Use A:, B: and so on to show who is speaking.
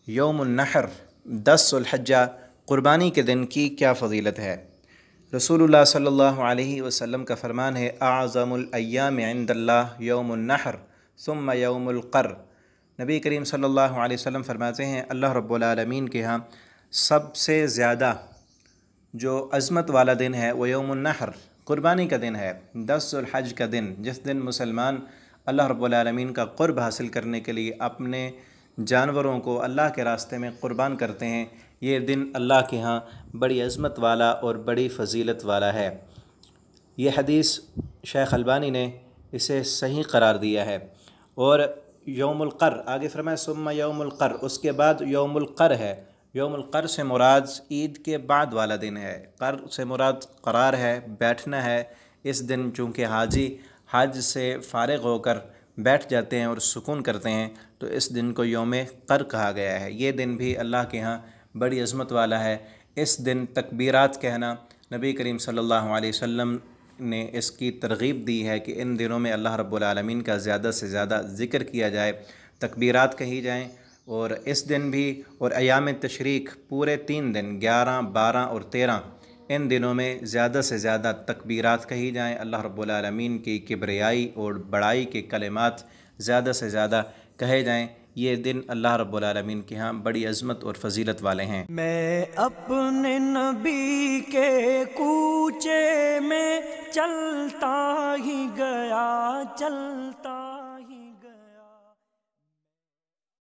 A: یوم النحر 10 ذوالحجہ قربانی کے دن کی کیا فضیلت ہے؟ رسول اللہ صلی اللہ علیہ وسلم کا فرمان ہے اعظم الایام عند اللہ یوم النحر ثم یوم القر۔ نبی کریم صلی اللہ علیہ وسلم فرماتے ہیں اللہ رب العالمین کے ہاں سب سے زیادہ جو عظمت والا دن ہے وہ یوم النحر قربانی کا دن ہے، 10 ذوالحج کا دن، جس دن مسلمان اللہ رب العالمین کا قرب حاصل کرنے کے لیے اپنے جانوروں کو اللہ کے راستے میں قربان کرتے ہیں۔ یہ دن اللہ کے ہاں بڑی عظمت والا اور بڑی فضیلت والا ہے۔ یہ حدیث شیخ البانی نے اسے صحیح قرار دیا ہے۔ اور یوم القر آگے فرمایا ثم یوم القر، اس کے بعد یوم القر ہے۔ یوم القر سے مراد عید کے بعد والا دن ہے۔ قر سے مراد قرار ہے، بیٹھنا ہے۔ اس دن چونکہ حاجی حج سے فارغ ہو کر بیٹھ جاتے ہیں اور سکون کرتے ہیں، تو اس دن کو یوم قر کہا گیا ہے۔ یہ دن بھی اللہ کے ہاں بڑی عظمت والا ہے۔ اس دن تکبیرات کہنا، نبی کریم صلی اللہ علیہ وسلم نے اس کی ترغیب دی ہے کہ ان دنوں میں اللہ رب العالمین کا زیادہ سے زیادہ ذکر کیا جائے، تکبیرات کہی جائیں۔ اور اس دن بھی اور ایام تشریق پورے 3 دن 11، 12 اور 13 ان دنوں میں زیادہ سے زیادہ تکبیرات کہی جائیں، اللہ رب العالمین کی کبریائی اور بڑائی کے کلمات زیادہ سے زیادہ کہے جائیں۔ یہ دن اللہ رب العالمین کے ہاں بڑی عظمت اور فضیلت والے ہیں۔
B: میں اپنے نبی کے کوچے میں چلتا ہی گیا چلتا